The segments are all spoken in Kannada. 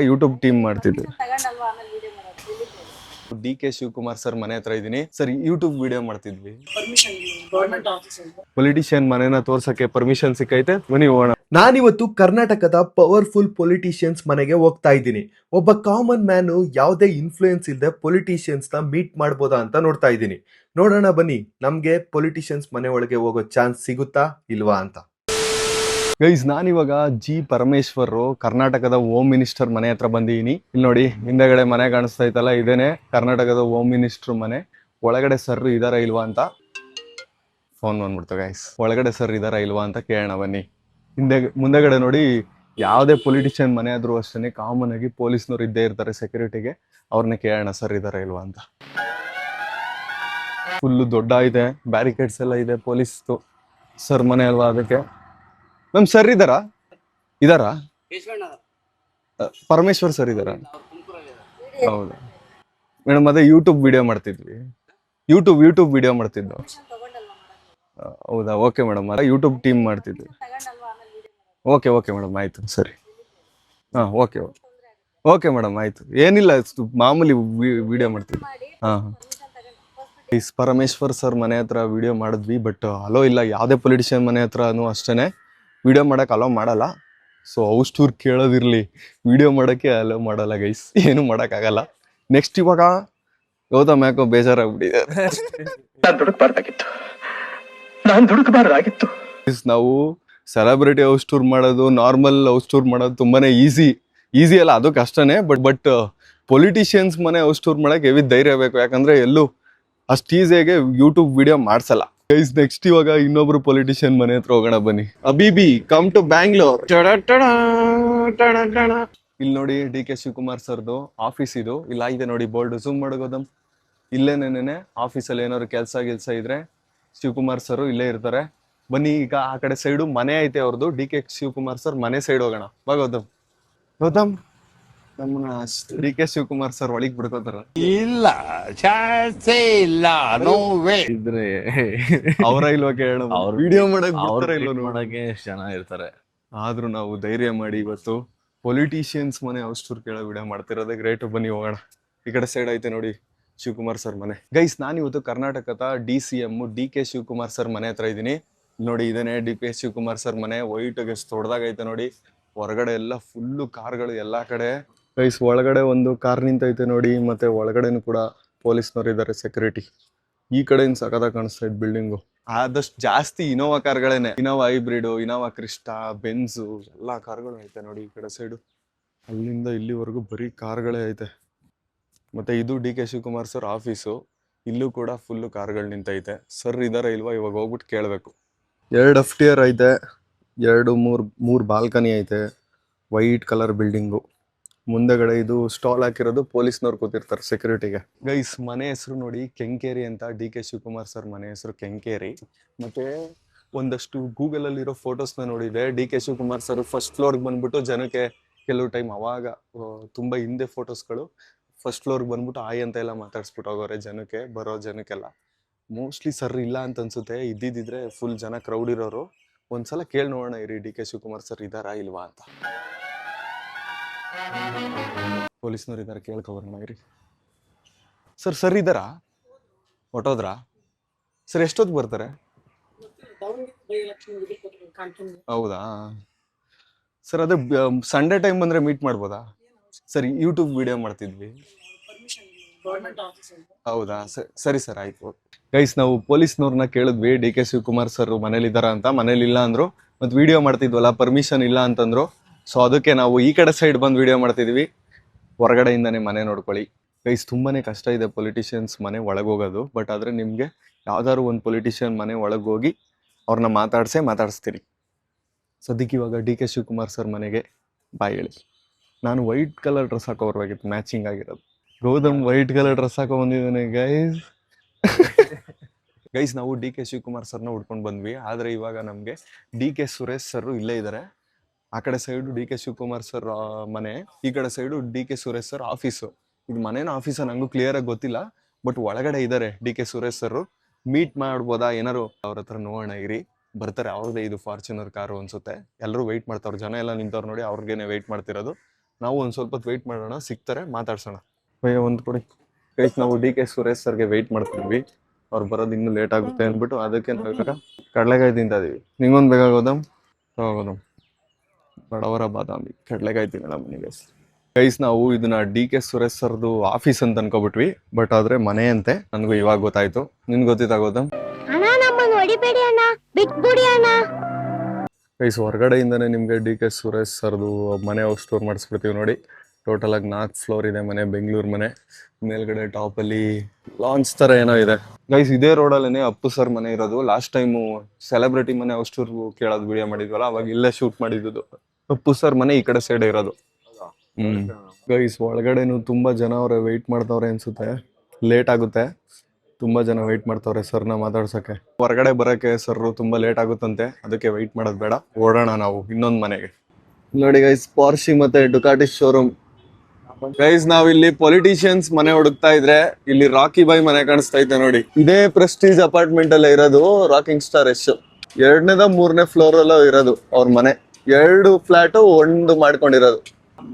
ಯೂಟ್ಯೂಬ್ ಟೀಮ್ ಮಾಡ್ತಿದ್ವಿ. ಡಿ ಕೆ ಶಿವಕುಮಾರ್ ಸರ್ ಮನೆ ಹತ್ರ ಇದೀನಿ ಸರ್. ಯೂಟ್ಯೂಬ್ ವಿಡಿಯೋ ಮಾಡ್ತಿದ್ವಿ. ಪೊಲಿಟಿಷಿಯನ್ ಮನೆನ ತೋರ್ಸಕ್ಕೆ ಪರ್ಮಿಷನ್ ಸಿಕ್ಕೈತೆ, ಬನ್ನಿ ಹೋಗೋಣ. ನಾನಿವತ್ತು ಕರ್ನಾಟಕದ ಪವರ್ಫುಲ್ ಪೊಲಿಟಿಷಿಯನ್ಸ್ ಮನೆಗೆ ಹೋಗ್ತಾ ಇದ್ದೀನಿ. ಒಬ್ಬ ಕಾಮನ್ ಮ್ಯಾನ್ ಯಾವುದೇ ಇನ್ಫ್ಲೂಯೆನ್ಸ್ ಇಲ್ಲದೆ ಪೊಲಿಟಿಷಿಯನ್ಸ್ ನ ಮೀಟ್ ಮಾಡ್ಬೋದಾ ಅಂತ ನೋಡ್ತಾ ಇದ್ದೀನಿ. ನೋಡೋಣ ಬನ್ನಿ, ನಮ್ಗೆ ಪೊಲಿಟಿಷಿಯನ್ಸ್ ಮನೆ ಒಳಗೆ ಹೋಗೋ ಚಾನ್ಸ್ ಸಿಗುತ್ತಾ ಇಲ್ವಾ ಅಂತ. ಗೈಸ್, ನಾನಿವಾಗ ಜಿ ಪರಮೇಶ್ವರ್ ಕರ್ನಾಟಕದ ಹೋಮ್ ಮಿನಿಸ್ಟರ್ ಮನೆ ಹತ್ರ ಬಂದಿದ್ದೀನಿ. ಇಲ್ಲಿ ನೋಡಿ, ಹಿಂದೆಗಡೆ ಮನೆ ಕಾಣಿಸ್ತಾ ಇತ್ತಲ್ಲ, ಇದೇನೆ ಕರ್ನಾಟಕದ ಹೋಮ್ ಮಿನಿಸ್ಟರ್ ಮನೆ. ಒಳಗಡೆ ಸರ್ ಇದಾರ ಇಲ್ವಾ ಅಂತ ಫೋನ್ ಬಂದ್ಬಿಡ್ತು ಗೈಸ್. ಒಳಗಡೆ ಸರ್ ಇದಾರ ಇಲ್ವಾ ಅಂತ ಕೇಳೋಣ ಬನ್ನಿ. ಮುಂದೆಗಡೆ ನೋಡಿ, ಯಾವುದೇ ಪೊಲಿಟಿಷಿಯನ್ ಮನೆ ಆದ್ರೂ ಅಷ್ಟೇ ಕಾಮನ್ ಆಗಿ ಪೊಲೀಸ್ನವ್ರು ಇದ್ದೇ ಇರ್ತಾರೆ ಸೆಕ್ಯೂರಿಟಿಗೆ. ಅವ್ರನ್ನ ಕೇಳೋಣ ಸರ್ ಇದಾರ ಇಲ್ವಾ ಅಂತ. ಫುಲ್ಲು ದೊಡ್ಡ ಇದೆ, ಬ್ಯಾರಿಕೇಡ್ಸ್ ಎಲ್ಲ ಇದೆ ಪೊಲೀಸ್ದು. ಸರ್ ಮನೆ ಅಲ್ವಾ ಅದಕ್ಕೆ. ಮ್ಯಾಮ್ ಸರ್ ಇದಾರಾ? ಪರಮೇಶ್ವರ್ ಸರ್ ಇದಾರ? ಹೌದಾ ಮೇಡಮ್, ಅದೇ ಯೂಟ್ಯೂಬ್ ವಿಡಿಯೋ ಮಾಡ್ತಿದ್ವಿ. ಯೂಟ್ಯೂಬ್ ವಿಡಿಯೋ ಮಾಡ್ತಿದ್ದು. ಹೌದಾ, ಓಕೆ ಮೇಡಮ್, ಯೂಟ್ಯೂಬ್ ಟೀಮ್ ಮಾಡ್ತಿದ್ವಿ. ಓಕೆ ಮೇಡಮ್, ಆಯ್ತು ಸರಿ. ಹಾಂ, ಓಕೆ ಮೇಡಮ್, ಆಯ್ತು. ಏನಿಲ್ಲ, ಮಾಮೂಲಿ ವಿಡಿಯೋ ಮಾಡ್ತೀವಿ. ಹಾಂ. ಪರಮೇಶ್ವರ್ ಸರ್ ಮನೆ ಹತ್ರ ವಿಡಿಯೋ ಮಾಡಿದ್ವಿ, ಬಟ್ ಅಲೋ ಇಲ್ಲ. ಯಾವುದೇ ಪೊಲಿಟಿಷಿಯನ್ ಮನೆ ಹತ್ರನೂ ಅಷ್ಟೇ ವಿಡಿಯೋ ಮಾಡಕ್ಕೆ ಅಲೋ ಮಾಡಲ್ಲ. ಸೊ ಹೌಸ್ ಟೂರ್ ಕೇಳೋದಿರ್ಲಿ, ವಿಡಿಯೋ ಮಾಡೋಕ್ಕೆ ಅಲೋ ಮಾಡಲ್ಲ ಗೈಸ್. ಏನು ಮಾಡೋಕ್ಕಾಗಲ್ಲ. ನೆಕ್ಸ್ಟ್ ಇವಾಗ ಗೌತಮ್ ಯಾಕೋ ಬೇಜಾರಾಗ್ಬಿಟ್ಟಿದೆ. ನಾವು ಸೆಲೆಬ್ರಿಟಿ ಹೌಸ್ ಟೂರ್ ಮಾಡೋದು, ನಾರ್ಮಲ್ ಹೌಸ್ ಟೂರ್ ಮಾಡೋದು ತುಂಬಾನೇ ಈಸಿ ಅಲ್ಲ, ಅದು ಕಷ್ಟನೇ. ಬಟ್ ಪೊಲಿಟಿಷಿಯನ್ಸ್ ಮನೆ ಹೌಸ್ ಟೂರ್ ಮಾಡಕ್ಕೆ ಹೆವಿ ಧೈರ್ಯ ಬೇಕು, ಯಾಕಂದ್ರೆ ಎಲ್ಲೂ ಅಷ್ಟು ಈಸಿಯಾಗಿ ಯೂಟ್ಯೂಬ್ ವಿಡಿಯೋ ಮಾಡ್ಸಲ್ಲ ಗೈಸ್. ನೆಕ್ಸ್ಟ್ ಇವಾಗ ಇನ್ನೊಬ್ರು ಪೊಲಿಟಿಷಿಯನ್ ಮನೆ ಹತ್ರ ಹೋಗೋಣ ಬನ್ನಿ. ಅಬಿಬಿ ಕಮ್ ಟು ಬ್ಯಾಂಗ್ಳೂರ್. ಇಲ್ಲಿ ನೋಡಿ, ಡಿ ಕೆ ಶಿವಕುಮಾರ್ ಸರ್ದು ಆಫೀಸ್ ಇದು. ಇಲ್ಲ ಇದೆ ನೋಡಿ ಬೋರ್ಡ್, ಝೂಮ್ ಮಾಡೋದಮ್. ಇಲ್ಲೇನೇನೆ ಆಫೀಸಲ್ಲಿ ಏನಾದ್ರು ಕೆಲಸ ಇದ್ರೆ ಶಿವಕುಮಾರ್ ಸರ್ ಇಲ್ಲೇ ಇರ್ತಾರೆ. ಬನ್ನಿ, ಈಗ ಆ ಕಡೆ ಸೈಡು ಮನೆ ಐತೆ ಅವ್ರದ್ದು. ಡಿ ಕೆ ಶಿವಕುಮಾರ್ ಸರ್ ಮನೆ ಸೈಡ್ ಹೋಗೋಣ ಬಾ ಗೌತಮ್. ನಮ್ಮನ್ನ ಡಿ ಕೆ ಶಿವಕುಮಾರ್ ಸರ್ ಒಳಗ್ ಬಿಡ್ಕೋತಾರ? ಇಲ್ಲ, ಚಾನ್ಸೇ ಇಲ್ಲ. No way. ಇದ್ರೆ ಅವರ ಇಲ್ವಾ ಕೇಳೋಣ. ವಿಡಿಯೋ ಮಾಡಕ್ಕೆ ಎಷ್ಟು ಜನ ಇರ್ತಾರೆ. ಆದ್ರೂ ನಾವು ಧೈರ್ಯ ಮಾಡಿ ಇವತ್ತು ಪೊಲಿಟಿಷಿಯನ್ಸ್ ಮನೆ ಹೌಸ್ ಟೂರ್ ಕೇಳೋ ವಿಡಿಯೋ ಮಾಡ್ತಿರೋದೇ ಗ್ರೇಟ್. ಬನ್ನಿ ಹೋಗೋಣ. ಈ ಕಡೆ ಸೈಡ್ ಐತೆ ನೋಡಿ ಶಿವಕುಮಾರ್ ಸರ್ ಮನೆ. ಗೈಸ್, ನಾನಿವತ್ತು ಕರ್ನಾಟಕದ DCM D K Shivakumar sir ಮನೆ ಹತ್ರ ಇದ್ದೀನಿ. ನೋಡಿ, ಇದೇನೆ ಡಿ ಕೆ ಶಿವಕುಮಾರ್ ಸರ್ ಮನೆ. ವೈಟ್ ಎಷ್ಟು ದೊಡ್ಡದಾಗೈತೆ ನೋಡಿ. ಹೊರಗಡೆ ಎಲ್ಲ ಫುಲ್ಲು ಕಾರ್ಗಳು ಎಲ್ಲಾ ಕಡೆ. ಗೈಸ್, ಒಳಗಡೆ ಒಂದು ಕಾರ್ ನಿಂತೈತೆ ನೋಡಿ. ಮತ್ತೆ ಒಳಗಡೆನು ಕೂಡ ಪೊಲೀಸ್ನವ್ರು ಇದ್ದಾರೆ, ಸೆಕ್ಯೂರಿಟಿ. ಈ ಕಡೆಯಿಂದ ಸಕದಾಗ ಕಾಣಿಸ್ತಾ ಇದ್ ಬಿಲ್ಡಿಂಗು. ಆದಷ್ಟು ಜಾಸ್ತಿ ಇನೋವಾ ಕಾರ್ಗಳೇನೆ. Innova hybrid, Innova Crysta, Benz ಎಲ್ಲಾ ಕಾರ್ಗಳು ಐತೆ ನೋಡಿ ಈ ಕಡೆ ಸೈಡು. ಅಲ್ಲಿಂದ ಇಲ್ಲಿವರೆಗೂ ಬರೀ ಕಾರ್ಗಳೇ ಐತೆ. ಮತ್ತೆ ಇದು D K Shivakumar sir office. ಇಲ್ಲೂ ಕೂಡ ಫುಲ್ಲು ಕಾರ್ಗಳು ನಿಂತೈತೆ. ಸರ್ ಇದಾರ ಇಲ್ವಾ ಇವಾಗ ಹೋಗ್ಬಿಟ್ಟು ಕೇಳಬೇಕು. 2 FTR ಐತೆ, 2 3 ಬಾಲ್ಕನಿ ಐತೆ. White colour building. ಮುಂದೆಗಡೆ ಇದು ಸ್ಟಾಲ್ ಹಾಕಿರೋದು, ಪೊಲೀಸ್ನವ್ರು ಕೂತಿರ್ತಾರೆ ಸೆಕ್ಯೂರಿಟಿಗೆ. ಗೈಸ್, ಮನೆ ಹೆಸರು ನೋಡಿ ಕೆಂಕೇರಿ ಅಂತ. ಡಿ ಕೆ ಶಿವಕುಮಾರ್ ಸರ್ ಮನೆ ಹೆಸರು ಕೆಂಕೇರಿ. ಮತ್ತೆ ಒಂದಷ್ಟು ಗೂಗಲ್ ಅಲ್ಲಿ ಇರೋ ಫೋಟೋಸ್ನ ನೋಡಿದೆ. D K Shivakumar sir first ಫ್ಲೋರ್ಗೆ ಬಂದ್ಬಿಟ್ಟು ಜನಕ್ಕೆ ಕೆಲವು ಟೈಮ್ ಅವಾಗ ತುಂಬಾ ಹಿಂದೆ ಫೋಟೋಸ್ಗಳು ಫಸ್ಟ್ ಫ್ಲೋರ್ಗೆ ಬಂದ್ಬಿಟ್ಟು ಆಯ್ ಅಂತ ಎಲ್ಲ ಮಾತಾಡ್ಸ್ಬಿಟ್ಟು ಹೋಗೋರೆ ಜನಕ್ಕೆ, ಬರೋ ಜನಕ್ಕೆಲ್ಲ. ಮೋಸ್ಟ್ಲಿ ಸರ್ ಇಲ್ಲ ಅಂತ ಅನ್ಸುತ್ತೆ. ಇದ್ದಿದ್ರೆ ಫುಲ್ ಜನ ಕ್ರೌಡ್ ಇರೋರು. ಒಂದ್ಸಲ ಕೇಳಿ ನೋಡೋಣ ಇರಿ, ಡಿ ಕೆ ಶಿವಕುಮಾರ್ ಸರ್ ಇದಾರಾ ಇಲ್ವಾ ಅಂತ. ಪೊಲೀಸ್ನವ್ರು ಇದಾರೆ, ಕೇಳ್ಕೊಬರೋಣ ಇರಿ. ಸರ್ ಇದಾರಾ? ಹೊಟ್ಟೋದ್ರಾ? ಸರ್ ಎಷ್ಟೊತ್ತಿಗೆ ಬರ್ತಾರೆ? ಹೌದಾ ಸರ್, ಅದೇ ಸಂಡೇ ಟೈಮ್ ಬಂದ್ರೆ ಮೀಟ್ ಮಾಡ್ಬೋದಾ ಸರ್? ಯೂಟ್ಯೂಬ್ ವಿಡಿಯೋ ಮಾಡ್ತಿದ್ವಿ. ಹೌದಾ, ಸರಿ ಸರ್, ಆಯ್ತು. ಗೈಸ್, ನಾವು ಪೊಲೀಸ್ನವ್ರನ್ನ ಕೇಳಿದ್ವಿ ಡಿ ಕೆ ಶಿವಕುಮಾರ್ ಸರ್ ಮನೇಲಿ ಇದ್ದಾರ ಅಂತ. ಮನೇಲಿ ಇಲ್ಲ ಅಂದ್ರು. ಮತ್ತೆ ವಿಡಿಯೋ ಮಾಡ್ತಿದ್ವಲ್ಲ, ಪರ್ಮಿಷನ್ ಇಲ್ಲ ಅಂತಂದ್ರು. ಸೊ ಅದಕ್ಕೆ ನಾವು ಈ ಕಡೆ ಸೈಡ್ ಬಂದು ವಿಡಿಯೋ ಮಾಡ್ತಿದ್ವಿ. ಹೊರಗಡೆಯಿಂದಾನೆ ಮನೆ ನೋಡ್ಕೊಳ್ಳಿ. ಗೈಸ್, ತುಂಬಾನೇ ಕಷ್ಟ ಇದೆ ಪೊಲಿಟಿಷಿಯನ್ಸ್ ಮನೆ ಒಳಗೆ ಹೋಗೋದು. ಬಟ್ ಆದ್ರೆ ನಿಮ್ಗೆ ಯಾವ್ದಾದ್ರು ಒಂದು ಪೊಲಿಟಿಷಿಯನ್ ಮನೆ ಒಳಗೆ ಹೋಗಿ ಅವ್ರನ್ನ ಮಾತಾಡಿಸ್ತೀರಿ. ಸದ್ಯಕ್ಕೆ ಇವಾಗ ಡಿ ಕೆ ಶಿವಕುಮಾರ್ ಸರ್ ಮನೆಗೆ ಬಾಯ್ ಹೇಳಿ. ನಾನು ವೈಟ್ ಕಲರ್ ಡ್ರೆಸ್ ಹಾಕೋ ಬರ್ಬೇಕಿತ್ತು, ಮ್ಯಾಚಿಂಗ್ ಆಗಿರೋದು. ಗೌತಮ್ ವೈಟ್ ಕಲರ್ ಡ್ರೆಸ್ ಹಾಕೋ ಬಂದಿದ್ದಾನೆ ಗೈಸ್. ನಾವು ಡಿ ಕೆ ಶಿವಕುಮಾರ್ ಸರ್ನ ಹುಡ್ಕೊಂಡು ಬಂದ್ವಿ. ಆದ್ರೆ ಇವಾಗ ನಮ್ಗೆ ಡಿ ಕೆ ಸುರೇಶ್ ಸರ್ ಇಲ್ಲೇ ಇದ್ದಾರೆ. ಆ ಕಡೆ side D K Shivakumar sir ಮನೆ, ಈ ಕಡೆ side D K Suresh sir office. ಇದು ಮನೇನ ಆಫೀಸ ನಂಗೂ ಕ್ಲಿಯರ್ ಆಗಿ ಗೊತ್ತಿಲ್ಲ. ಬಟ್ ಒಳಗಡೆ ಇದ್ದಾರೆ D K Suresh sir. Meet ಮಾಡ್ಬೋದಾ ಏನಾರು ಅವ್ರ ಹತ್ರ ನೋಡೋಣ ಇರಿ. ಬರ್ತಾರೆ. ಅವ್ರದೇ ಇದು ಫಾರ್ಚುನರ್ ಕಾರು ಅನ್ಸುತ್ತೆ. ಎಲ್ಲರೂ ವೆಯ್ಟ್ ಮಾಡ್ತಾವ್ರು, ಜನ ಎಲ್ಲ ನಿಂತವ್ರು ನೋಡಿ. ಅವ್ರಿಗೇನೆ ವೆಯ್ಟ್ ಮಾಡ್ತಿರೋದು. ನಾವು ಒಂದು ಸ್ವಲ್ಪ ಹೊತ್ತು ವೆಯ್ಟ್ ಮಾಡೋಣ, ಸಿಗ್ತಾರೆ ಮಾತಾಡ್ಸೋಣ. ಭಯ್ಯ ಒಂದು ಕೊಡಿ ಗೈಸ್. ನಾವು ಡಿ ಕೆ ಸುರೇಶ್ ಸರ್ಗೆ ವೆಯ್ಟ್ ಮಾಡ್ತಿದ್ವಿ, ಅವ್ರು ಬರೋದು ಇನ್ನೂ ಲೇಟ್ ಆಗುತ್ತೆ ಅಂದ್ಬಿಟ್ಟು ಅದಕ್ಕೆ ನಾವು ಇವಾಗ ಕಡಲೆಕಾಯಿ ತಿಂತಾ ಇದೀವಿ. ನಿಂಗೊಂದು ಬೇಕಾಗೋದಮ್ ತಗೋದಮ್ ಬಡವರ ಬಾದಾಮಿ ಕಡಲೆಕಾಯಿ ತಿನ್ನೋಣ ಬನ್ನಿ ಗೈಸ್. ಗೈಸ್ ನಾವು ಇದನ್ನ ಡಿ ಕೆ ಸುರೇಶ್ ಸರ್ದು ಆಫೀಸ್ ಅಂತ ಅನ್ಕೋಬಿಟ್ವಿ, ಬಟ್ ಆದ್ರೆ ಮನೆ ಅಂತೆ. ನನಗೂ ಇವಾಗ ಗೊತ್ತಾಯ್ತು. ನಿನ್ ಗೊತ್ತಿತ್ತಾಗೋದಮ್ ಗೈಸ್? ಹೊರಗಡೆಯಿಂದನೇ ನಿಮ್ಗೆ ಡಿ ಕೆ ಸುರೇಶ್ ಸರ್ದು ಮನೆ ಔಟ್ ಟೂರ್ ಮಾಡಿಸ್ಬಿಡ್ತೀವಿ ನೋಡಿ. ಟೋಟಲ್ ಆಗಿ 4 ಫ್ಲೋರ್ ಇದೆ ಮನೆ, ಬೆಂಗಳೂರು ಮನೆ. ಮೇಲ್ಗಡೆ ಟಾಪ್ ಅಲ್ಲಿ ಲಾಂಚ್ ತರ ಏನೋ ಇದೆ ಗೈಸ್. ಇದೇ ರೋಡಲ್ಲೇನೆ ಅಪ್ಪು ಸರ್ ಮನೆ ಇರೋದು. ಲಾಸ್ಟ್ ಟೈಮು ಸೆಲೆಬ್ರಿಟಿ ಮನೆ ಔಟ್ ಟೂರ್ ಕೇಳೋದು ವಿಡಿಯೋ ಮಾಡಿದ್ವಲ್ಲ, ಅವಾಗ ಇಲ್ಲೇ ಶೂಟ್ ಮಾಡಿದ್ದು. ಅಪ್ಪು ಸರ್ ಮನೆ ಈ ಕಡೆ ಸೈಡ್ ಇರೋದು. ಗೈಸ್ ಒಳಗಡೆನು ತುಂಬಾ ಜನ ಅವ್ರೆ, ವೆಯ್ಟ್ ಮಾಡ್ತಾವ್ರೆ ಅನ್ಸುತ್ತೆ. ಲೇಟ್ ಆಗುತ್ತೆ, ತುಂಬಾ ಜನ ವೆಯ್ಟ್ ಮಾಡ್ತಾವ್ರೆ ಸರ್ನ ಮಾತಾಡ್ಸಕ್ಕೆ. ಹೊರಗಡೆ ಬರಕ್ಕೆ ಸರ್ ತುಂಬಾ ಲೇಟ್ ಆಗುತ್ತಂತೆ, ಅದಕ್ಕೆ ವೆಯ್ಟ್ ಮಾಡೋದು ಬೇಡ, ಓಡೋಣ ನಾವು ಇನ್ನೊಂದು ಮನೆಗೆ. ನೋಡಿ ಗೈಸ್, ಪಾರ್ಶಿ ಮತ್ತೆ ಡುಕಾಟಿ ಶೋರೂಮ್. ಗೈಸ್ ನಾವ್ ಇಲ್ಲಿ ಪೊಲಿಟಿಷಿಯನ್ಸ್ ಮನೆ ಹುಡುಕ್ತಾ ಇದ್ರೆ ಇಲ್ಲಿ ರಾಕಿ ಬಾಯ್ ಮನೆ ಕಾಣಿಸ್ತಾ ಐತೆ ನೋಡಿ. ಇದೇ ಪ್ರೆಸ್ಟೀಜ್ ಅಪಾರ್ಟ್ಮೆಂಟ್ ಅಲ್ಲೇ ಇರೋದು ರಾಕಿಂಗ್ ಸ್ಟಾರ್ ಯಶ್. 2ನೇ 3ನೇ ಫ್ಲೋರ್ ಅಲ್ಲ ಇರೋದು ಅವ್ರ ಮನೆ. 2 ಫ್ಲಾಟ್ 1 ಮಾಡ್ಕೊಂಡಿರೋದು.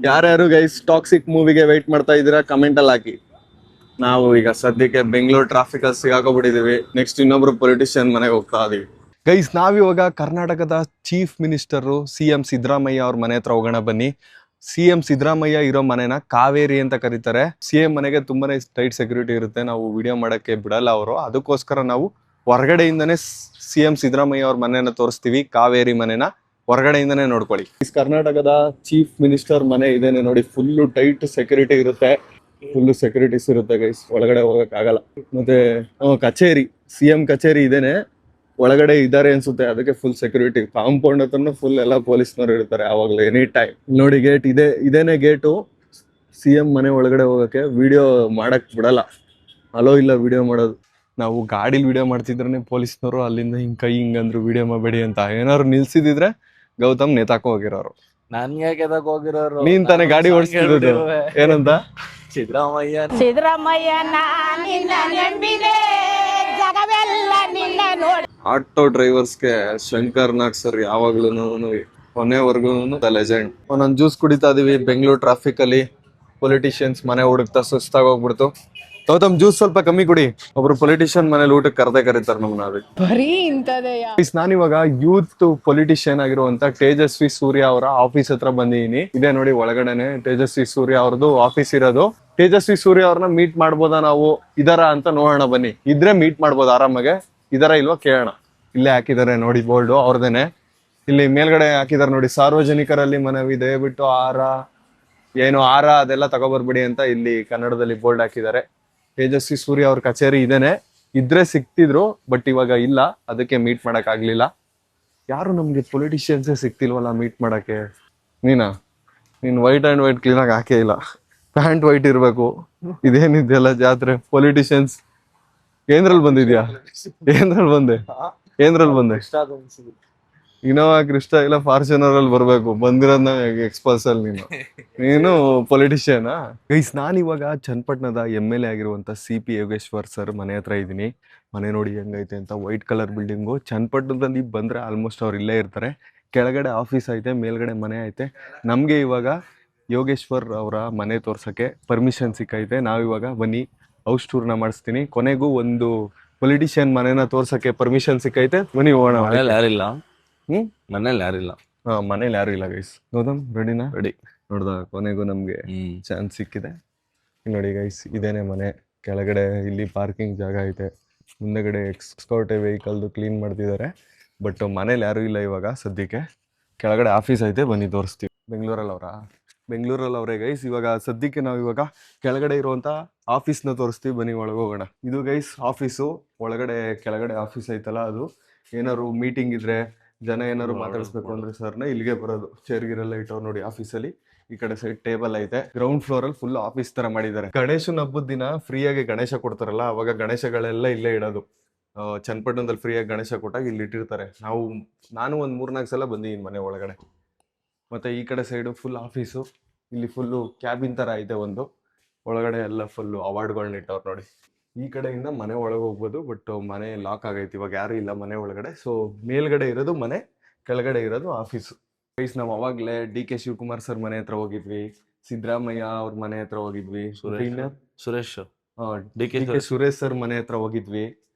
ಯಾರ್ಯಾರು ಗೈಸ್ ಟಾಕ್ಸಿಕ್ ಮೂವಿಗೆ ವೆಯ್ಟ್ ಮಾಡ್ತಾ ಇದ್ದೀರಾ ಕಮೆಂಟ್ ಅಲ್ಲಿ ಹಾಕಿ. ನಾವು ಈಗ ಸದ್ಯಕ್ಕೆ ಬೆಂಗಳೂರು ಟ್ರಾಫಿಕ್ ಅಲ್ಲಿ ಸಿಗಾಕೋಬಿಟ್ಟಿದೀವಿ. ನೆಕ್ಸ್ಟ್ ಇನ್ನೊಬ್ರು ಪೊಲಿಟಿಷಿಯನ್ ಮನೆಗೆ ಹೋಗ್ತಾ ಇದೀವಿ. ಗೈಸ್ ನಾವಿವಾಗ ಕರ್ನಾಟಕದ ಚೀಫ್ ಮಿನಿಸ್ಟರು CM ಸಿದ್ದರಾಮಯ್ಯ ಅವ್ರ ಮನೆ ಹತ್ರ ಹೋಗೋಣ ಬನ್ನಿ. CM ಸಿದ್ದರಾಮಯ್ಯ ಇರೋ ಮನೆನ ಕಾವೇರಿ ಅಂತ ಕರೀತಾರೆ. CM ಮನೆಗೆ ತುಂಬಾನೇ ಟೈಟ್ ಸೆಕ್ಯೂರಿಟಿ ಇರುತ್ತೆ, ನಾವು ವಿಡಿಯೋ ಮಾಡಕ್ಕೆ ಬಿಡಲ್ಲ ಅವರು. ಅದಕ್ಕೋಸ್ಕರ ನಾವು ಹೊರಗಡೆಯಿಂದನೇ CM ಸಿದ್ದರಾಮಯ್ಯ ಅವ್ರ ಮನೆನ ತೋರಿಸ್ತೀವಿ. ಕಾವೇರಿ ಮನೆನ ಹೊರಗಡೆಯಿಂದನೇ ನೋಡ್ಕೊಳ್ಳಿ. ಕರ್ನಾಟಕದ ಚೀಫ್ ಮಿನಿಸ್ಟರ್ ಮನೆ ಇದೇನೆ ನೋಡಿ. ಫುಲ್ಲು ಟೈಟ್ ಸೆಕ್ಯೂರಿಟಿ ಇರುತ್ತೆ, ಫುಲ್ಲು ಸೆಕ್ಯೂರಿಟೀಸ್ ಇರುತ್ತೆ ಗೈಸ್. ಒಳಗಡೆ ಹೋಗಕ್ ಆಗಲ್ಲ. ಮತ್ತೆ ಕಚೇರಿ CM ಕಚೇರಿ ಇದೇನೆ, ಒಳಗಡೆ ಇದ್ದಾರೆ ಅನ್ಸುತ್ತೆ, ಅದಕ್ಕೆ ಫುಲ್ ಸೆಕ್ಯೂರಿಟಿ. ಕಾಂಪೌಂಡ್ ಹತ್ರನು ಫುಲ್ ಎಲ್ಲ ಪೊಲೀಸ್ನವ್ರು ಇರ್ತಾರೆ ಯಾವಾಗ್ಲೂ, ಎನಿ ಟೈಮ್. ನೋಡಿ ಗೇಟ್ ಇದೇನೆ ಗೇಟು. CM ಮನೆ ಒಳಗಡೆ ಹೋಗಕ್ಕೆ ವಿಡಿಯೋ ಮಾಡಕ್ ಬಿಡಲ್ಲ, ಅಲೋ ಇಲ್ಲ ವಿಡಿಯೋ ಮಾಡೋದು. ನಾವು ಗಾಡಿಲಿ ವಿಡಿಯೋ ಮಾಡ್ತಿದ್ರೆ ಪೊಲೀಸ್ನವರು ಅಲ್ಲಿಂದ ಹಿಂಗ್ ಕೈ ಹಿಂಗಂದ್ರು ವಿಡಿಯೋ ಮಾಡಬೇಡಿ ಅಂತ. ಏನಾದ್ರು ನಿಲ್ಸಿದಿದ್ರೆ ಗೌತಮ್ ನೇತಾಕ ಹೋಗಿರೋರು. ನನ್ಗೆ ಕೆದಕ್ ಹೋಗಿರೋರು. ನೀನ್ ತಾನೇ ಗಾಡಿ ಓಡಿಸ್ತಿರೋದು. ಏನಂತ? ಸಿದ್ದರಾಮಯ್ಯ ಆಟೋ ಡ್ರೈವರ್ಸ್ಗೆ ಶಂಕರ್ ನಾಗ್ ಸರ್ ಯಾವಾಗ್ಲೂ ಕೊನೆವರೆಗೂ ಲೆಜೆಂಡ್. ಒಂದೊಂದು ಜ್ಯೂಸ್ ಕುಡಿತಾ ಇದೀವಿ ಬೆಂಗಳೂರು ಟ್ರಾಫಿಕ್ ಅಲ್ಲಿ. ಪೊಲಿಟಿಷಿಯನ್ಸ್ ಮನೆ ಹುಡುಕ್ತಾ ಸುಸ್ತಾಗ ಹೋಗ್ಬಿಡ್ತು. ಗೌತಮ್ ಜ್ಯೂಸ್ ಸ್ವಲ್ಪ ಕಮ್ಮಿ ಕುಡಿ. ಒಬ್ರು ಪೊಲಿಟಿಷಿಯನ್ ಮನೇಲಿ ಊಟಕ್ಕೆ ಕರೀತಾರೆ ನಮ್ಮನ್ನ. ನಾನಿವಾಗ ಯೂತ್ ಪೊಲಿಟಿಷಿಯನ್ ಆಗಿರುವಂತ ತೇಜಸ್ವಿ ಸೂರ್ಯ ಅವರ ಆಫೀಸ್ ಹತ್ರ ಬಂದಿದ್ದೀನಿ. ಇದೇ ನೋಡಿ ಒಳಗಡೆನೆ ತೇಜಸ್ವಿ ಸೂರ್ಯ ಅವ್ರದ್ದು ಆಫೀಸ್ ಇರೋದು. ತೇಜಸ್ವಿ ಸೂರ್ಯ ಅವ್ರನ್ನ ಮೀಟ್ ಮಾಡ್ಬೋದಾ ನಾವು? ಇದರ ಅಂತ ನೋಡೋಣ ಬನ್ನಿ. ಇದ್ರೆ ಮೀಟ್ ಮಾಡ್ಬೋದು ಆರಾಮಾಗೆ. ಇದರ ಇಲ್ವಾ ಕೇಳೋಣ. ಇಲ್ಲೇ ಹಾಕಿದ್ದಾರೆ ನೋಡಿ ಬೋರ್ಡು ಅವ್ರದೇನೆ. ಇಲ್ಲಿ ಮೇಲ್ಗಡೆ ಹಾಕಿದ್ದಾರೆ ನೋಡಿ, ಸಾರ್ವಜನಿಕರಲ್ಲಿ ಮನವಿ ದಯವಿಟ್ಟು ಆರ ಅದೆಲ್ಲ ತಗೋಬರ್ಬಿಡಿ ಅಂತ ಇಲ್ಲಿ ಕನ್ನಡದಲ್ಲಿ ಬೋರ್ಡ್ ಹಾಕಿದ್ದಾರೆ. ತೇಜಸ್ವಿ ಸೂರ್ಯ ಅವ್ರ ಕಚೇರಿ ಇದೇನೆ. ಇದ್ರೆ ಸಿಕ್ತಿದ್ರು, ಬಟ್ ಇವಾಗ ಇಲ್ಲ, ಅದಕ್ಕೆ ಮೀಟ್ ಮಾಡಕ್ ಆಗ್ಲಿಲ್ಲ. ಯಾರು ನಮ್ಗೆ ಪೊಲಿಟಿಷಿಯನ್ಸೇ ಸಿಕ್ತಿಲ್ವಲ್ಲ ಮೀಟ್ ಮಾಡಕ್ಕೆ. ನೀನ್ ವೈಟ್ ಅಂಡ್ ವೈಟ್ ಕ್ಲೀನ್ ಆಗಿ ಹಾಕೇ ಇಲ್ಲ. ಪ್ಯಾಂಟ್ ವೈಟ್ ಇರ್ಬೇಕು. ಇದೇನಿದೆಲ್ಲ ಜಾತ್ರೆ ಪೊಲಿಟಿಷಿಯನ್ಸ್. ಏನ್ರಲ್ಲಿ ಬಂದಿದ್ಯಾ? ಏನ್ರಲ್ಲಿ ಬಂದೆ? ಇನೋವಾ ಕ್ರಿಸ್ಟಾ ಇಲ್ಲ ಫಾರ್ಚುನರ್ ಅಲ್ಲಿ ಬರ್ಬೇಕು. ಬಂದಿರೋದ್ನ ಎಕ್ಸ್ಪಲ್ಸ್ ಅಲ್ಲಿ ನೀನು ಪೊಲಿಟಿಷಿಯನ್. ಗೈಸ್ ನಾನಿವಾಗ ಚನ್ನಪಟ್ಟಣದ MLA ಆಗಿರುವಂತ CP ಯೋಗೇಶ್ವರ್ ಸರ್ ಮನೆ ಹತ್ರ ಇದ್ದೀನಿ. ಮನೆ ನೋಡಿ ಹೆಂಗೈತೆ ಅಂತ. White colour building. ಚನ್ನಪಟ್ಟಣದಲ್ಲಿ ಬಂದ್ರೆ ಆಲ್ಮೋಸ್ಟ್ ಅವ್ರು ಇಲ್ಲೇ ಇರ್ತಾರೆ. ಕೆಳಗಡೆ ಆಫೀಸ್ ಐತೆ, ಮೇಲ್ಗಡೆ ಮನೆ ಐತೆ. ನಮ್ಗೆ ಇವಾಗ ಯೋಗೇಶ್ವರ್ ಅವರ ಮನೆ ತೋರ್ಸಕ್ಕೆ ಪರ್ಮಿಷನ್ ಸಿಕ್ಕೈತೆ. ನಾವಿವಾಗ ಬನ್ನಿ ಹೌಸ್ ಟೂರ್ನ ಮಾಡಿಸ್ತೀನಿ. ಕೊನೆಗೂ ಒಂದು ಪೊಲಿಟಿಷಿಯನ್ ಮನೆನ ತೋರ್ಸಕ್ಕೆ ಪರ್ಮಿಷನ್ ಸಿಕ್ಕೈತೆ. ಬನ್ನಿ ಹೋಗೋಣ. ಮನೇಲಿ ಯಾರಿಲ್ಲ. ಮನೇಲಿ ಯಾರಿಲ್ಲ. ಮನೇಲಿ ಯಾರು ಇಲ್ಲ ಗೈಸ್. ಗೌತಮ್ ರೆಡಿನಾ? ರೆಡಿ. ನೋಡ್ದ ಕೊನೆಗೂ ನಮ್ಗೆ ಚಾನ್ಸ್ ಸಿಕ್ಕಿದೆ. ನೋಡಿ ಗೈಸ್ ಇದೇನೆ ಮನೆ. ಕೆಳಗಡೆ ಇಲ್ಲಿ ಪಾರ್ಕಿಂಗ್ ಜಾಗ ಐತೆ. ಮುಂದೆಗಡೆ ಎಕ್ಸ್ಕೌಟೆ ವೆಹಿಕಲ್ದು ಕ್ಲೀನ್ ಮಾಡ್ತಿದ್ದಾರೆ. ಬಟ್ ಮನೇಲಿ ಯಾರು ಇಲ್ಲ ಇವಾಗ ಸದ್ಯಕ್ಕೆ. ಕೆಳಗಡೆ ಆಫೀಸ್ ಐತೆ, ಬನ್ನಿ ತೋರಿಸ್ತೀವಿ. ಬೆಂಗಳೂರಲ್ಲಿ ಅವರೇ ಗೈಸ್. ಇವಾಗ ಸದ್ಯಕ್ಕೆ ನಾವು ಇವಾಗ ಕೆಳಗಡೆ ಇರುವಂತ ಆಫೀಸ್ನ ತೋರಿಸ್ತೀವಿ. ಬನ್ನಿ ಒಳಗೆ ಹೋಗೋಣ. ಇದು ಗೈಸ್ ಆಫೀಸು. ಕೆಳಗಡೆ ಆಫೀಸ್ ಐತಲ್ಲ ಅದು. ಏನಾದ್ರು ಮೀಟಿಂಗ್ ಇದ್ರೆ, ಜನ ಏನಾದ್ರು ಮಾತಾಡಿಸ್ಬೇಕು ಅಂದ್ರೆ ಸರ್ನ ಇಲ್ಲಿಗೆ ಬರೋದು. ಚೇರ್ಗಿರೆಲ್ಲ ಇಟ್ಟವ್ರು ನೋಡಿ ಆಫೀಸಲ್ಲಿ. ಈ ಕಡೆ ಸೈಡ್ ಟೇಬಲ್ ಐತೆ. ಗ್ರೌಂಡ್ ಫ್ಲೋರ್ ಅಲ್ಲಿ ಫುಲ್ ಆಫೀಸ್ ತರ ಮಾಡಿದ್ದಾರೆ. ಗಣೇಶನ ಹಬ್ಬದ ದಿನ ಫ್ರೀಯಾಗಿ ಗಣೇಶ ಕೊಡ್ತಾರಲ್ಲ, ಅವಾಗ ಗಣೇಶಗಳೆಲ್ಲ ಇಲ್ಲೇ ಇಡೋದು. ಚನ್ನಪಟ್ಟಣದಲ್ಲಿ ಫ್ರೀಯಾಗಿ ಗಣೇಶ ಕೊಟ್ಟಾಗ ಇಲ್ಲಿ ಇಟ್ಟಿರ್ತಾರೆ. ನಾನು ಒಂದು 3-4 ಸಲ ಬಂದಿದ್ದೀನಿ ಮನೆ ಒಳಗಡೆ. ಮತ್ತೆ ಈ ಕಡೆ ಸೈಡು ಫುಲ್ ಆಫೀಸು. ಇಲ್ಲಿ ಫುಲ್ಲು ಕ್ಯಾಬಿನ್ ತರ ಐತೆ ಒಂದು. ಒಳಗಡೆ ಎಲ್ಲ ಫುಲ್ಲು ಅವಾರ್ಡ್ಗಳನ್ನ ಇಟ್ಟವ್ರು ನೋಡಿ. ಈ ಕಡೆಯಿಂದ ಮನೆ ಒಳಗೆ ಹೋಗ್ಬೋದು, ಬಟ್ ಮನೆ ಲಾಕ್ ಆಗೈತಿ. ಇವಾಗ ಯಾರು ಇಲ್ಲ ಮನೆ ಒಳಗಡೆ. ಸೊ ಮೇಲ್ಗಡೆ ಇರೋದು ಮನೆ, ಕೆಳಗಡೆ ಇರೋದು ಆಫೀಸು. ಗೈಸ್ ನಾವು ಅವಾಗಲೇ DK ಶಿವಕುಮಾರ್ ಸರ್ ಮನೆ ಹತ್ರ ಹೋಗಿದ್ವಿ. ಸಿದ್ದರಾಮಯ್ಯ ಅವ್ರ ಮನೆ ಹತ್ರ ಹೋಗಿದ್ವಿ. ಸುರೇಶ್. ಇನ್ಯಾರು? ಸುರೇಶ್ ಆ, DK DK ಸುರೇಶ್ ಸರ್ ಮನೆ ಹತ್ರ ಹೋಗಿದ್ವಿ.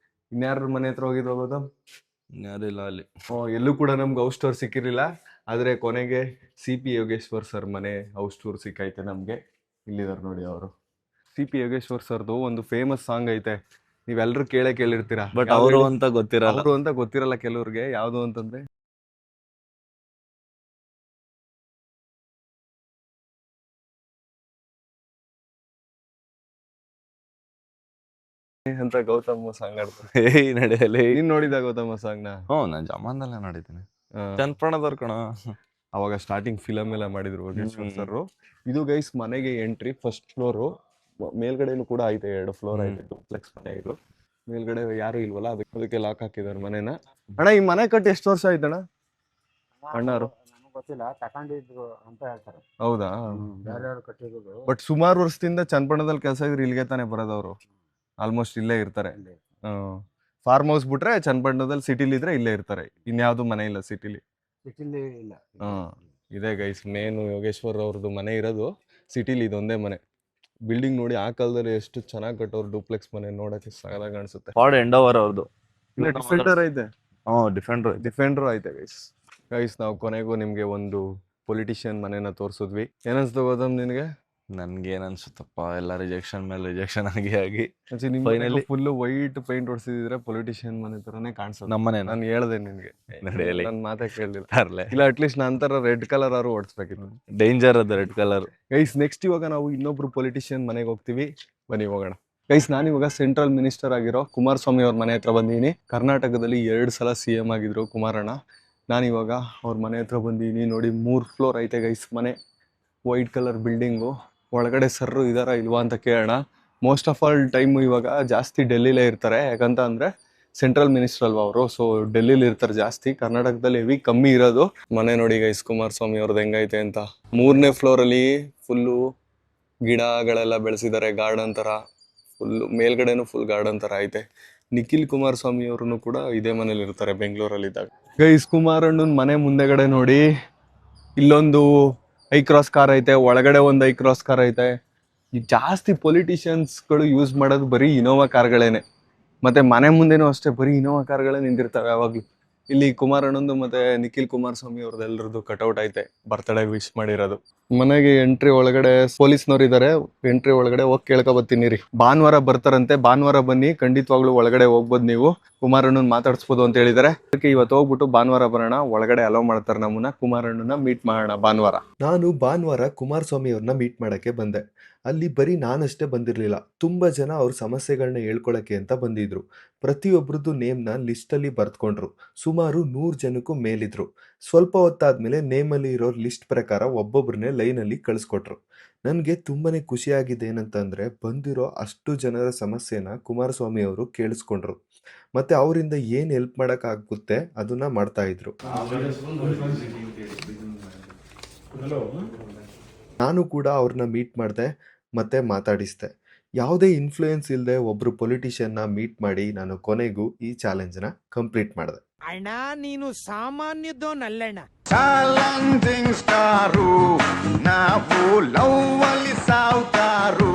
ಇನ್ಯಾರ ಮನೆ ಹತ್ರ ಹೋಗಿದ್ವಿ ಗೌತಮ್? ಯಾರಿಲ್ಲ ಅಲ್ಲಿ. ಎಲ್ಲೂ ಕೂಡ ನಮ್ಗೆ ಹೌಸ್ ಟೂರ್ ಸಿಕ್ಕಿರ್ಲಿಲ್ಲ. ಆದ್ರೆ ಕೊನೆಗೆ CP ಯೋಗೇಶ್ವರ್ ಸರ್ ಮನೆ ಹೌಸ್ ಟೂರ್ ಸಿಕ್ಕೈತೆ ನಮ್ಗೆ. ಇಲ್ಲಿದಾರೆ ನೋಡಿ ಅವರು. CP ಯೋಗೇಶ್ವರ್ ಸರ್ದು ಒಂದು ಫೇಮಸ್ ಸಾಂಗ್ ಐತೆ, ನೀವೆಲ್ಲರೂ ಕೇಳಿರ್ತೀರಾ. ಬಟ್ ಯಾವ್ದು ಅವರು ಹೇಳಿ? ಅಂತ ಗೊತ್ತಿರಲ್ಲ. ಅವ್ರು ಅಂತ ಗೊತ್ತಿರಲ್ಲ ಕೆಲವ್ರಿಗೆ. ಯಾವ್ದು ಅಂತಂದ್ರೆ ಅಂತ ಗೌತಮ್ ಸಾಂಗ್ ಆಡ್ತಾರೆ. ಏಯ್ ನಡೆಯಲಿ. ನೀನ್ ನೋಡಿದ ಗೌತಮ್ ಸಾಂಗ್ ನ? ನಾನ್ ಜಮಾನ್ದಲ್ಲೇ ನೋಡಿದ್ದೀನಿ. ಆ, ಚನ್ನಪಟ್ಟಣದವ್ರ ಕಣ. ಅವಾಗ ಸ್ಟಾರ್ಟಿಂಗ್ ಫಿಲಮ್ ಎಲ್ಲ ಮಾಡಿದ್ರು ಯೋಗೇಶ್ವರ್ ಹ್ಮ್. ಸರ್. ಇದು ಗೈಸ್ ಮನೆಗೆ ಎಂಟ್ರಿ, ಫಸ್ಟ್ ಫ್ಲೋರು. ಮೇಲ್ಗಡೆನೂ ಕೂಡ ಐತೆ, 2 ಫ್ಲೋರ್ ಐತೆ, ಡೂಪ್ಲೆಕ್ಸ್ ಮನೆ ಇದು. ಮೇಲ್ಗಡೆ ಯಾರು ಇಲ್ವಲ್ಲ, ಅದಕ್ಕೆ ಲಾಕ್ ಹಾಕಿದಾರೆ ಮನೆನ. ಅಣ್ಣ ಈ ಮನೆ ಕಟ್ಟಿ ಎಷ್ಟು ವರ್ಷ ಆಯ್ತಣ್ಣ? ಅಣ್ಣಾರು ನನಗೆ ಗೊತ್ತಿಲ್ಲ, ತಕೊಂಡಿದ್ರು ಅಂತ ಹೇಳ್ತಾರೆ. ಹೌದಾ? ಬೇರೆಯವ್ರು ಕಟ್ಟಿರೋದು. ಬಟ್ ಸುಮಾರು ವರ್ಷದಿಂದ ಚನ್ನಪಟ್ಟಣದಲ್ಲಿ ಕೆಲಸ ಇದ್ರೆ ಇಲ್ಲಿಗೆ ತಾನೇ ಬರೋದವ್ರು. ಆಲ್ಮೋಸ್ಟ್ ಇಲ್ಲೇ ಇರ್ತಾರೆ. ಫಾರ್ಮ್ ಹೌಸ್ ಬಿಟ್ರೆ ಚನ್ನಪಟ್ಟಣದಲ್ಲಿ ಸಿಟಿಲಿ ಇದ್ರೆ ಇಲ್ಲೇ ಇರ್ತಾರೆ. ಇನ್ಯಾವ್ದು ಮನೆ ಇಲ್ಲ ಸಿಟಿಲಿ. ಸಿಟಿಲಿ ಇಲ್ಲ. ಇದೆ ಗೈಸ್ ಮೇನು ಯೋಗೇಶ್ವರ್ ಅವ್ರದ್ದು ಮನೆ ಇರೋದು ಸಿಟಿಲಿ, ಇದೊಂದೇ ಮನೆ. ಬಿಲ್ಡಿಂಗ್ ನೋಡಿ ಆ ಕಾಲದಲ್ಲಿ ಎಷ್ಟು ಚೆನ್ನಾಗಿ ಕಟ್ಟೋರು, ಡೂಪ್ಲೆಕ್ಸ್ ಮನೆ ನೋಡಕ್ಕೆ ಸಾಲಾಗಿ ಕಾಣಿಸುತ್ತೆ. ಫಾರ್ಡ್ ಎಂಡೋವರ್ ಅವ್ರದ್ದು. ಡಿಫೆಂಡರ್ ಐತೆ, ಡಿಫೆಂಡರ್. ಡಿಫೆಂಡರ್ ಐತೆ ಗೈಸ್. ನಾವು ಕೊನೆಗೂ ನಿಮ್ಗೆ ಒಂದು ಪೊಲಿಟಿಷಿಯನ್ ಮನೆನ ತೋರಿಸಿದ್ವಿ. ಏನನ್ಸ್ತು ಗೌತಮ್ ನಿನ್ಗೆ? ನನ್ಗೇನ್ ಅನ್ಸುತ್ತಪ್ಪ, ಎಲ್ಲ ರಿಜೆಕ್ಷನ್ ಮೇಲೆ ರಿಜೆಕ್ಷನ್ ಆಗಿ finally Finally. Full white paint ಹೊಡ್ಸಿದ್ರೆ ಪೊಲಿಟಿಷಿಯನ್ ಮನೆ ತರನೇ ಕಾಣಿಸೋದು. ನಮ್ಮನೆ ನಾನು ಹೇಳ್ದೆ ನಿನ್ಗೆ, ನಡೆಯಲಿ. ನನ್ನ ಮಾತೇ ಕೇಳಲಿಲ್ಲ. ತರ್ಲೆ. ಇಲ್ಲ ಅಟ್ಲೀಸ್ಟ್ ನನ್ನ ತರ ರೆಡ್ ಕಲರ್ ಆರು ಓಡಿಸ್ಬೇಕಿತ್ತು. ಡೇಂಜರ್ ಅದು ರೆಡ್ ಕಲರ್. ಗೈಸ್ ನೆಕ್ಸ್ಟ್ ಇವಾಗ ನಾವು ಇನ್ನೊಬ್ರು ಪೊಲಿಟಿಷಿಯನ್ ಮನೆಗೆ ಹೋಗ್ತೀವಿ, ಬನ್ನಿ ಹೋಗೋಣ. ಗೈಸ್ ನಾನಿವಾಗ ಸೆಂಟ್ರಲ್ ಮಿನಿಸ್ಟರ್ ಆಗಿರೋ ಕುಮಾರಸ್ವಾಮಿ ಅವ್ರ ಮನೆ ಹತ್ರ ಬಂದಿದ್ದೀನಿ. ಕರ್ನಾಟಕದಲ್ಲಿ 2 ಸಲ CM ಆಗಿದ್ರು ಕುಮಾರಣ್ಣ. ನಾನಿವಾಗ ಅವ್ರ ಮನೆ ಹತ್ರ ಬಂದಿದ್ದೀನಿ. ನೋಡಿ 3 ಫ್ಲೋರ್ ಐತೆ ಗೈಸ್ ಮನೆ, ವೈಟ್ ಕಲರ್ ಬಿಲ್ಡಿಂಗು. ಒಳಗಡೆ ಸರ್ರು ಇದಾರ ಇಲ್ವಾ ಅಂತ ಕೇಳೋಣ. ಮೋಸ್ಟ್ ಆಫ್ ಆಲ್ ಟೈಮ್ ಇವಾಗ ಜಾಸ್ತಿ ಡೆಲ್ಲಿಲೇ ಇರ್ತಾರೆ, ಯಾಕಂತ ಅಂದ್ರೆ ಸೆಂಟ್ರಲ್ ಮಿನಿಸ್ಟರ್ ಅಲ್ವಾ ಅವರು, ಸೊ ಡೆಲ್ಲಿಲಿ ಇರ್ತಾರೆ ಜಾಸ್ತಿ. ಕರ್ನಾಟಕದಲ್ಲಿ ಹೆವಿ ಕಮ್ಮಿ ಇರೋದು. ಮನೆ ನೋಡಿ ಗೈಸ್ ಕುಮಾರಸ್ವಾಮಿ ಅವ್ರದ್ದು ಹೆಂಗೈತೆ ಅಂತ. 3ನೇ ಫ್ಲೋರಲ್ಲಿ ಫುಲ್ಲು ಗಿಡಗಳೆಲ್ಲ ಬೆಳೆಸಿದ್ದಾರೆ, ಗಾರ್ಡನ್ ತರ. ಫುಲ್ ಮೇಲ್ಗಡೆನೂ ಫುಲ್ ಗಾರ್ಡನ್ ತರ ಐತೆ. ನಿಖಿಲ್ ಕುಮಾರಸ್ವಾಮಿ ಅವ್ರು ಕೂಡ ಇದೇ ಮನೇಲಿ ಇರ್ತಾರೆ ಬೆಂಗಳೂರಲ್ಲಿ ಇದ್ದಾಗ. ಗೈಸ್ ಕುಮಾರಣ್ಣನ ಮನೆ ಮುಂದೆಗಡೆ ನೋಡಿ, ಇಲ್ಲೊಂದು ಐ ಕ್ರಾಸ್ ಕಾರ್ ಐತೆ, ಒಳಗಡೆ ಒಂದು ಐ ಕ್ರಾಸ್ ಕಾರ್ ಐತೆ. ಈ ಜಾಸ್ತಿ ಪೊಲಿಟಿಷಿಯನ್ಸ್ಗಳು ಯೂಸ್ ಮಾಡೋದು ಬರೀ ಇನೋವಾ ಕಾರ್ಗಳೇನೆ. ಮತ್ತೆ ಮನೆ ಮುಂದೆನೂ ಅಷ್ಟೇ ಬರೀ ಇನೋವಾ ಕಾರ್ಗಳೇ ನಿಂತಿರ್ತವೆ ಯಾವಾಗ್ಲೂ. ಇಲ್ಲಿ ಕುಮಾರಣ್ಣಂದು ಮತ್ತೆ ನಿಖಿಲ್ ಕುಮಾರಸ್ವಾಮಿ ಅವ್ರದ್ದೆಲ್ಲರದ್ದು ಕಟೌಟ್ ಐತೆ, ಬರ್ತ್ಡೇ ವಿಶ್ ಮಾಡಿರೋದು. ಮನೆಗೆ ಎಂಟ್ರಿ ಒಳಗಡೆ ಪೊಲೀಸ್ನವ್ರು ಇದಾರೆ. ಎಂಟ್ರಿ ಒಳಗಡೆ ಹೋಗಿ ಕೇಳ್ಕೊ ಬರ್ತೀನಿ ರೀ. ಭಾನುವಾರ ಬರ್ತಾರಂತೆ, ಭಾನುವಾರ ಬನ್ನಿ, ಖಂಡಿತವಾಗ್ಲೂ ಒಳಗಡೆ ಹೋಗ್ಬೋದು ನೀವು, ಕುಮಾರಣ್ಣನ್ ಮಾತಾಡ್ಸ್ಬೋದು ಅಂತ ಹೇಳಿದಾರೆ. ಅದಕ್ಕೆ ಇವತ್ತು ಹೋಗ್ಬಿಟ್ಟು ಭಾನುವಾರ ಬರೋಣ, ಒಳಗಡೆ ಅಲೋ ಮಾಡ್ತಾರೆ ನಮ್ಮನ್ನ, ಕುಮಾರಣ್ಣನ ಮೀಟ್ ಮಾಡೋಣ ಭಾನುವಾರ. ನಾನು ಭಾನುವಾರ ಕುಮಾರಸ್ವಾಮಿ ಅವ್ರನ್ನ ಮೀಟ್ ಮಾಡಕ್ಕೆ ಬಂದೆ. ಅಲ್ಲಿ ಬರೀ ನಾನಷ್ಟೇ ಬಂದಿರಲಿಲ್ಲ, ತುಂಬ ಜನ ಅವ್ರ ಸಮಸ್ಯೆಗಳನ್ನ ಹೇಳ್ಕೊಳಕ್ಕೆ ಅಂತ ಬಂದಿದ್ರು. ಪ್ರತಿಯೊಬ್ಬರದ್ದು ನೇಮ್ನ ಲಿಸ್ಟಲ್ಲಿ ಬರ್ತ್ಕೊಂಡ್ರು. ಸುಮಾರು 100 ಜನಕ್ಕೂ ಮೇಲಿದ್ರು. ಸ್ವಲ್ಪ ಹೊತ್ತಾದ್ಮೇಲೆ ನೇಮಲ್ಲಿ ಇರೋ ಲಿಸ್ಟ್ ಪ್ರಕಾರ ಒಬ್ಬೊಬ್ಬರನ್ನೇ ಲೈನಲ್ಲಿ ಕಳಿಸ್ಕೊಟ್ರು. ನನಗೆ ತುಂಬಾನೇ ಖುಷಿಯಾಗಿದೆ ಏನಂತಂದ್ರೆ, ಬಂದಿರೋ ಅಷ್ಟು ಜನರ ಸಮಸ್ಯೆನ ಕುಮಾರಸ್ವಾಮಿ ಅವರು ಕೇಳಿಸ್ಕೊಂಡ್ರು. ಮತ್ತೆ ಅವರಿಂದ ಏನು ಹೆಲ್ಪ್ ಮಾಡೋಕ್ಕಾಗುತ್ತೆ ಅದನ್ನ ಮಾಡ್ತಾ ಇದ್ರು. ನಾನು ಕೂಡ ಅವ್ರನ್ನ ಮೀಟ್ ಮಾಡಿದೆ ಮತ್ತೆ ಮಾತಾಡಿಸ್ದೆ. ಯಾವುದೇ ಇನ್ಫ್ಲೂಯೆನ್ಸ್ ಇಲ್ಲದೆ ಒಬ್ರು ಪೊಲಿಟಿಷಿಯನ್ನ ಮೀಟ್ ಮಾಡಿ ನಾನು ಕೊನೆಗೂ ಈ ಚಾಲೆಂಜ್ನ ಕಂಪ್ಲೀಟ್ ಮಾಡಿದೆ. ಅಣ್ಣ ನೀನು ಸಾಮಾನ್ಯದೋನಲ್ಲಣ್ಣ. ಚಾಲೆಂಜಿಂಗ್ ಸ್ಟಾರು ನಾವು ಲವ್ ಅಲ್ಲಿ ಸಾವುಕಾರು.